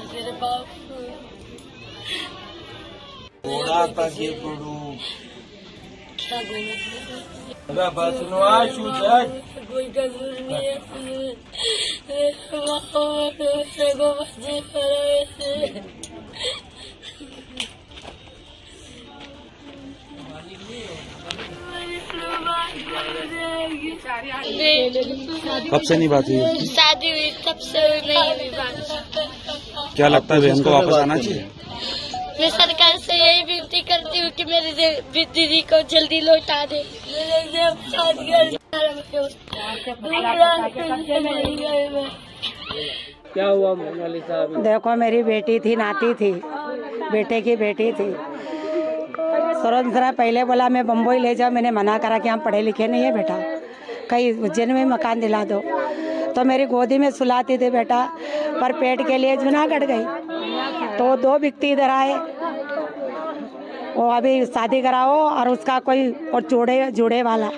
तेरे बाप क्या कोई कसूर नहीं है कब से नहीं बात हुई? शादी हुई तब से नहीं हुई बात। क्या लगता है बहन को वापस आना चाहिए? मैं सरकार से यही विनती करती हूँ कि मेरी दीदी को जल्दी लौटा दे। क्या हुआ मोनालिसा? देखो मेरी बेटी थी, नाती थी, बेटे की बेटी थी। सुरंसरा पहले बोला मैं बम्बई ले जाओ, मैंने मना करा कि हम पढ़े लिखे नहीं है बेटा, कहीं उज्जैन में मकान दिला दो। तो मेरी गोदी में सुलाती थी बेटा, पर पेट के लिए जूनागढ़ गई तो 2 व्यक्ति इधर आए, वो अभी शादी कराओ और उसका कोई और जोड़े वाला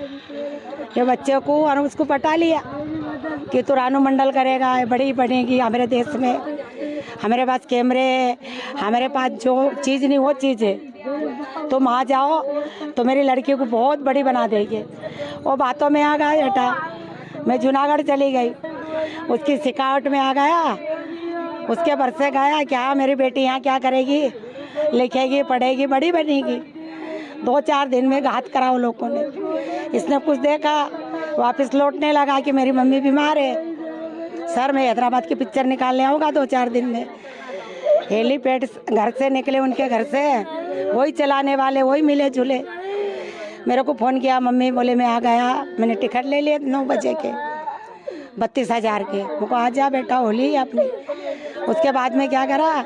ये बच्चे को और उसको पटा लिया कि तू रानू मंडल करेगा, बड़ी बनेगी हमारे देश में, हमारे पास कैमरे, हमारे पास जो चीज़ नहीं वो चीज़ है, तुम वहाँ जाओ तो मेरी लड़की को बहुत बड़ी बना देगी। वो बातों में आ गया बेटा, मैं जूनागढ़ चली गई, उसकी सिकावट में आ गया, उसके बरसे गया क्या मेरी बेटी यहाँ क्या करेगी, लिखेगी पढ़ेगी बड़ी बनेगी। 2-4 दिन में घात करा वो लोगों ने, इसने कुछ देखा वापस लौटने लगा कि मेरी मम्मी बीमार है, सर मैं हैदराबाद की पिक्चर निकालने आऊँगा 2-4 दिन में। हेलीपैड घर से निकले, उनके घर से वही चलाने वाले वही मिले जुले, मेरे को फ़ोन किया, मम्मी बोले मैं आ गया, मैंने टिकट ले लिया 9 बजे के 32,000 के, मुझको आ जा बेटा होली अपनी। उसके बाद में क्या करा,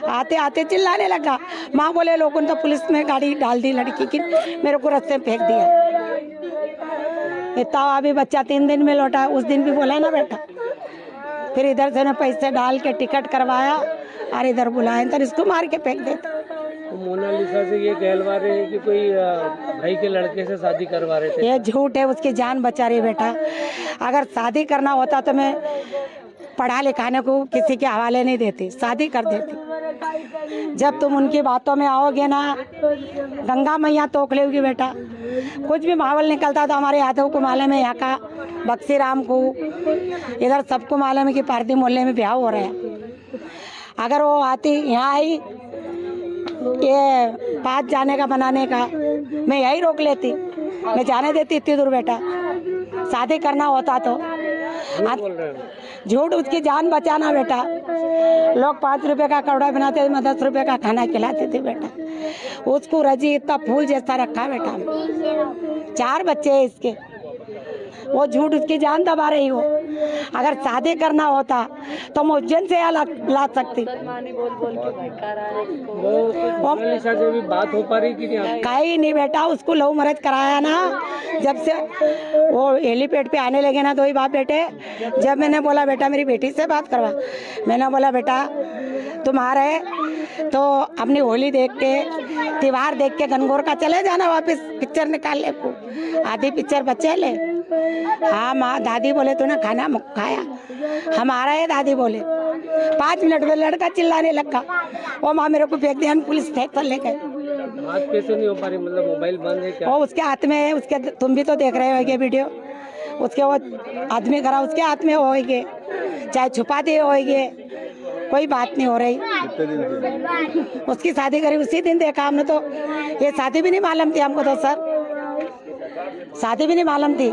आते आते चिल्लाने लगा, माँ बोले लोगों ने तो पुलिस में गाड़ी डाल दी लड़की की, मेरे को रास्ते में फेंक दिया। इतना अभी बच्चा 3 दिन में लौटा, उस दिन भी बोला ना बेटा, फिर इधर से ना पैसे डाल के टिकट करवाया और इधर बुलाए तो इसको मार के फेंक देता। तो मोनालिसा से ये कहलवा रहे हैं कि कोई भाई के लड़के से शादी करवा रहे थे। ये झूठ है, उसकी जान बचा रही बेटा। अगर शादी करना होता तो मैं पढ़ा लिखाने को किसी के हवाले नहीं देती, शादी कर देती। जब तुम उनकी बातों में आओगे ना, गंगा मैया तोक लेगी बेटा। कुछ भी माहौल निकलता तो हमारे यादव को मालूम है, यहाँ का बक्सी राम को, इधर सबको मालूम है कि पारदी मोहल्ले में ब्याह हो रहा है। अगर वो आती यहाँ आई ये पास जाने का बनाने का, मैं यही रोक लेती, मैं जाने देती इतनी दूर बेटा। शादी करना होता तो झूठ, उसकी जान बचाना बेटा। लोग 5 रुपए का कपड़ा बनाते थे, मैं 10 रुपए का खाना खिलाते थे बेटा। उसको रजी इतना फूल जैसा रखा बेटा, 4 बच्चे हैं इसके, वो झूठ उसकी जान दबा रही हो। अगर शादी करना होता तो मैं उज्जैन से ला सकती। मोनालिसा से भी बात हो पा रही कि नहीं? कहीं नहीं बेटा, उसको लव मैरिज कराया ना, जब से वो हेलीपैड पे आने लगे ना 2 ही बाप बेटे। जब मैंने बोला बेटा मेरी बेटी से बात करवा, मैंने बोला बेटा तुम आ रहे तो अपनी होली देख के, त्योहार देख के गनगौर का चले जाना वापस पिक्चर निकालने को, आधी पिक्चर बचे ले। हाँ माँ, दादी बोले तूने खाना खाया, हम आ रहे हैं दादी बोले। 5 मिनट में लड़का चिल्लाने लगा, वो माँ मेरे को फेंक दिया, हम पुलिस स्टेशन ले गए। बात कैसे नहीं हो पा रही, मतलब मोबाइल बंद है क्या? वो उसके हाथ में है, उसके तुम भी तो देख रहे होगे वीडियो, उसके वो आदमी करा उसके हाथ में होगे, चाहे छुपा दिए होगे, कोई बात नहीं हो रही। उसकी शादी करी उसी दिन देखा हमने, तो ये शादी भी नहीं मालूम थी हमको तो सर, शादी भी नहीं मालूम थी।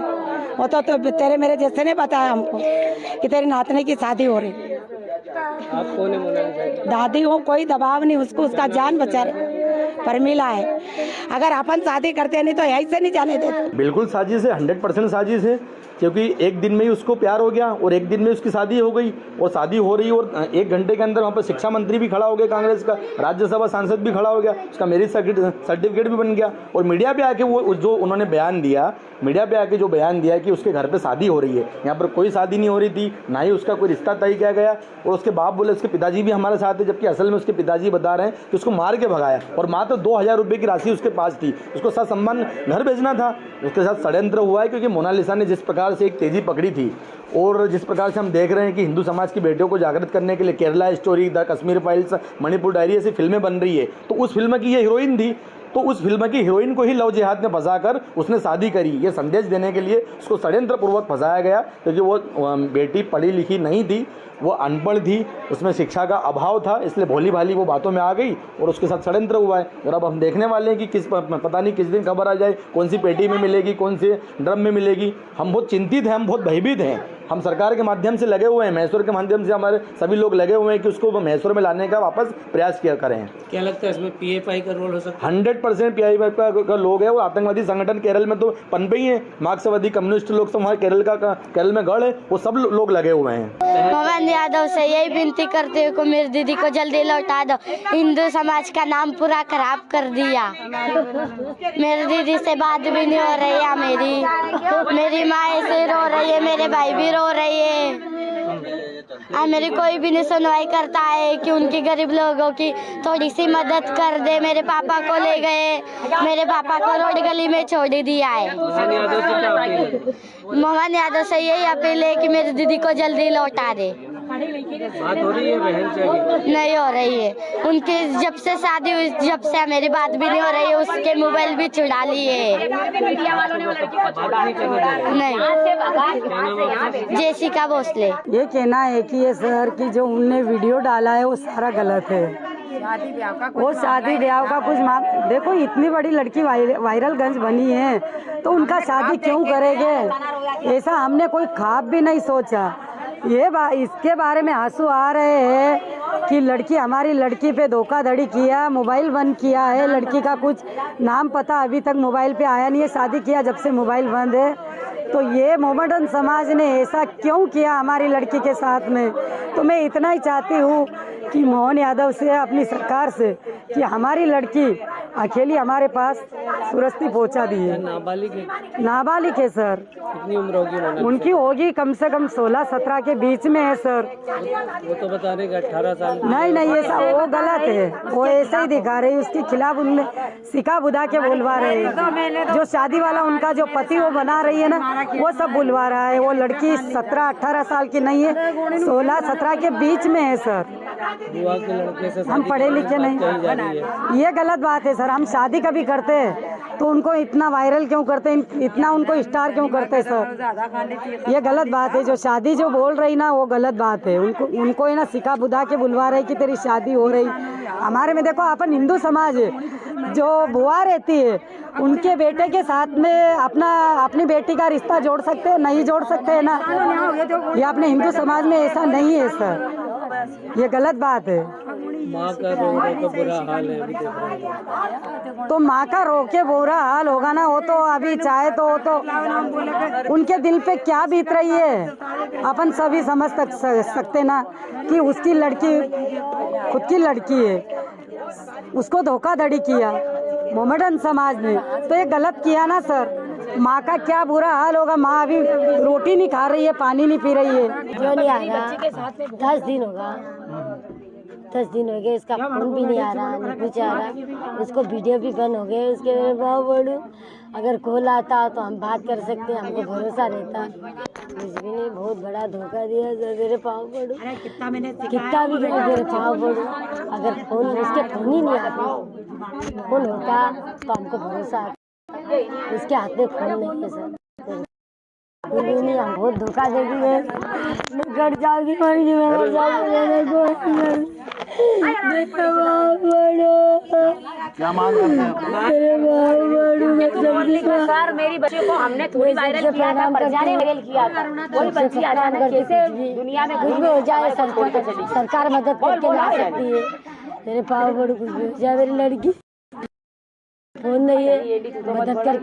वो तो तेरे मेरे जैसे ने बताया हमको कि तेरे नातने की शादी हो रही। आप कौन है मोनालिसा? दादी हो, कोई दबाव नहीं, उसको उसका जान बचा रहे, परमिला है। अगर अपन शादी करते नहीं तो यहीं से नहीं जाने देते। बिल्कुल साजिश है, 100% साजिश है, क्योंकि एक दिन में ही उसको प्यार हो गया और एक दिन में उसकी शादी हो गई, और शादी हो रही और 1 घंटे के अंदर वहाँ पर शिक्षा मंत्री भी खड़ा हो गया, कांग्रेस का राज्यसभा सांसद भी खड़ा हो गया, उसका मैरिज सर्टिफिकेट भी बन गया। और मीडिया पे आके वो जो उन्होंने बयान दिया, मीडिया पे आके जो बयान दिया कि उसके घर पे शादी हो रही है, यहाँ पर कोई शादी नहीं हो रही थी, ना ही उसका कोई रिश्ता तय किया गया। और उसके बाप बोले उसके पिताजी भी हमारे साथ है, जबकि असल में उसके पिताजी बता रहे हैं कि उसको मार के भगाया। और मात्र मात्र 2000 रुपये की राशि उसके पास थी, उसको ससम्मान घर भेजना था। उसके साथ षड्यंत्र हुआ है, क्योंकि मोनालिसा ने जिस प्रकार से एक तेज़ी पकड़ी थी और जिस प्रकार से हम देख रहे हैं कि हिंदू समाज की बेटियों को जागृत करने के लिए Kerala story, the Kashmir files, Manipur diary ऐसी फिल्में बन रही है, तो उस फिल्म की ये हीरोइन थी, तो उस फिल्म की हीरोइन को ही लव जिहाद में फंसाकर उसने शादी करी। ये संदेश देने के लिए उसको षड्यंत्र पूर्वक फंसाया गया, क्योंकि वो बेटी पढ़ी लिखी नहीं थी, वो अनपढ़ थी, उसमें शिक्षा का अभाव था, इसलिए भोली भाली वो बातों में आ गई और उसके साथ षड्यंत्र हुआ है। और अब हम देखने वाले हैं कि पता नहीं किस दिन खबर आ जाए, कौन सी पेटी में मिलेगी, कौन से ड्रम में मिलेगी। हम बहुत चिंतित हैं, हम बहुत भयभीत हैं। हम सरकार के माध्यम से लगे हुए हैं, महेश्वर के माध्यम से हमारे सभी लोग लगे हुए हैं कि उसको महेश्वर में लाने का वापस प्रयास किया करें। क्या लगता है इसमें पीएफआई का रोल हो सकता है? 100% पीआईएफ का लोग है और आतंकवादी संगठन केरल में तो पनपे ही है, मार्क्सवादी कम्युनिस्ट लोग सब वहाँ केरल में गढ़ है, वो सब लोग लगे हुए हैं। मोहन यादव से यही विनती करती हूँ कि मेरी दीदी को जल्दी लौटा दो, हिंदू समाज का नाम पूरा खराब कर दिया। मेरी दीदी से बात भी नहीं हो रही है, मेरी माँ ऐसे रो रही है, मेरे भाई भी रो रही है, मेरी कोई भी नहीं सुनवाई करता है कि उनकी गरीब लोगों की थोड़ी सी मदद कर दे। मेरे पापा को ले गए, मेरे पापा को रोड गली में छोड़ दिया है। मोहन यादव से यही अपील है कि मेरी दीदी को जल्दी लौटा दे। बात हो रही है बहन से? नहीं हो रही है, उनकी जब से शादी हुई, जब से मेरी बात भी नहीं हो रही है, उसके मोबाइल भी चुरा लिए। नहीं, जेसिका भोसले। ये कहना है कि ये सर की जो उनने वीडियो डाला है वो सारा गलत है। वो शादी ब्याह का कुछ देखो, इतनी बड़ी लड़की वायरल गंज बनी है तो उनका शादी क्यों करेंगे? ऐसा हमने कोई ख्वाब भी नहीं सोचा। इसके बारे में आंसू आ रहे हैं कि लड़की, हमारी लड़की पे धोखाधड़ी किया, मोबाइल बंद किया है, लड़की का कुछ नाम पता अभी तक मोबाइल पे आया नहीं है, शादी किया जब से मोबाइल बंद है। तो ये मोहम्मदन समाज ने ऐसा क्यों किया हमारी लड़की के साथ में? तो मैं इतना ही चाहती हूँ कि मोहन यादव से, अपनी सरकार से, कि हमारी लड़की अकेली हमारे पास सुरस्ती पहुँचा दी है। नाबालिग है सर। कितनी उम्र होगी उनकी? होगी कम से कम 16-17 के बीच में है सर। वो तो बता रहे 18 साल। नहीं, ऐसा वो गलत है, वो ऐसा ही दिखा रही है। उसके खिलाफ उनने सिका बुधा के बुलवा रहे हैं। जो शादी वाला उनका जो पति वो बना रही है ना, वो सब बुलवा रहा है। वो लड़की 17-18 साल की नहीं है, 16-17 के बीच में है सर। बुआ के लड़के से हम पढ़े लिखे नहीं, ये गलत बात है सर। हम शादी कभी करते हैं तो उनको इतना वायरल क्यों करते हैं, इतना उनको स्टार क्यों करते हैं सर? ये गलत बात है। जो शादी जो बोल रही ना, वो गलत बात है। उनको ही ना सिखा बुधा के बुलवा रहे कि तेरी शादी हो रही। हमारे में देखो, अपन हिंदू समाज है, जो बुआ रहती है उनके बेटे के साथ में अपनी बेटी का रिश्ता जोड़ सकते हैं? नहीं जोड़ सकते है ना। ये अपने हिंदू समाज में ऐसा नहीं है सर, ये गलत बात है। माँ का रो के बुरा हाल है अभी देख रहे हैं। तो माँ का रो के बुरा हाल होगा ना, वो तो अभी चाहे तो उनके दिल पे क्या बीत रही है अपन सभी समझ सकते ना, कि उसकी लड़की, खुद की लड़की है, उसको धोखाधड़ी किया मोहम्मदन समाज ने, तो ये गलत किया ना सर। माँ का क्या बुरा हाल होगा? माँ अभी रोटी नहीं खा रही है, पानी नहीं पी रही है। जो नहीं आ रहा, 10 दिन होगा, 10 दिन हो गए, इसका फोन भी नहीं आ रहा, नहीं कुछ आ रहा। उसको वीडियो भी बंद हो गए उसके। बहुत बड़ू, अगर कॉल आता तो हम बात कर सकते हैं, हमको भरोसा रहता। कुछ भी नहीं, बहुत बड़ा धोखा दिया सर। मेरे पाँव पड़ू, कितना भी मेरे पाँव पड़ू। अगर फोन, उसके फोन ही नहीं आता, फोन होता तो हमको भरोसा आता। उसके हाथ में फोन नहीं है सर। नहीं, हम बहुत धोखा दे दिए। मैं घर जाऊंगी, मरूंगी, मेरे क्या मांग करते हैं? सर, मेरी बच्ची को हमने थोड़ी वायरल किया था, प्रजा ने वायरल किया था। कोई बच्ची अचानक कैसे दुनिया में कुछ भी हो जाए, सरकार मदद करके ला सकती है। मेरे पाँव बड़ू, कुछ भी हो जाए, मेरी लड़की फोन नहीं है, मदद करके